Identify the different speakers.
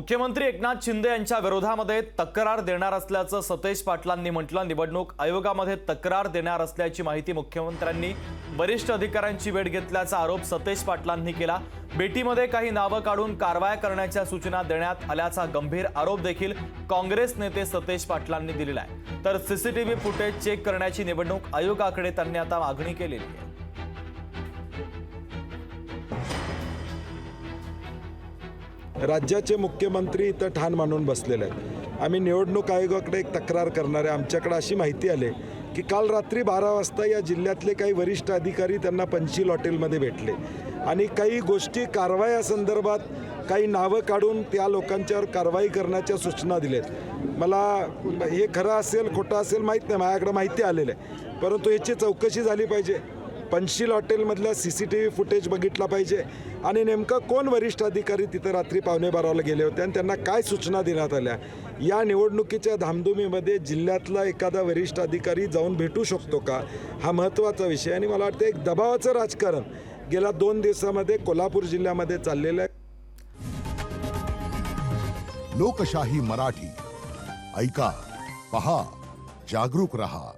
Speaker 1: मुख्यमंत्री एकनाथ शिंदे यांच्या विरोधामध्ये तक्रार देणार असल्याचं सतेज पाटलांनी म्हटलं। निवडणूक आयोगामध्ये तक्रार देणार असल्याची माहिती मुख्यमंत्र्यांनी वरिष्ठ अधिकाऱ्यांची भेट घेतल्याचा आरोप सतेज पाटलांनी केला। भेटीमध्ये काही नावं काढून कारवाई करण्याच्या सूचना देण्यात आल्याचा गंभीर आरोप देखील काँग्रेस नेते सतेज पाटलांनी दिलेला आहे। तर सीसीटीव्ही फुटेज चेक करण्याची निवडणूक आयोगाकडे त्यांनी आता मागणी केलेली आहे।
Speaker 2: राज्याचे मुख्यमंत्री इथं ठाण मानून बसलेले आहेत। आम्ही निवडणूक आयोगाकडे एक तक्रार करणार आहे। आमच्याकडे अशी माहिती आली की काल रात्री 12 वाजता या जिल्ह्यातले काही वरिष्ठ अधिकारी त्यांना पंचशील हॉटेलमध्ये भेटले आणि काही गोष्टी कारवाया काही नावं काढून त्या लोकांच्यावर कारवाई करण्याच्या सूचना दिल्यात। मला हे खरं असेल खोटं असेल माहीत नाही, माझ्याकडे माहिती आलेलं आहे, परंतु याची चौकशी झाली पाहिजे। पंचशील हॉटेलमधला सीसीटीव्ही फुटेज बघितला पाहिजे आणि नेमका कोण वरिष्ठ अधिकारी तिथे रात्री 11:15 गेले होते आणि त्यांना काय सूचना देण्यात आल्या। या निवडणुकीच्या धामधुमीमध्ये जिल्ह्यातला एखादा वरिष्ठ अधिकारी जाऊन भेटू शकतो का, हा महत्त्वाचा विषय। आणि मला वाटतं एक दबावाचं राजकारण गेल्या 2 दिवसामध्ये कोल्हापूर जिल्ह्यामध्ये चाललेलं आहे।
Speaker 3: लोकशाही मराठी ऐका, पहा, जागरूक रहा।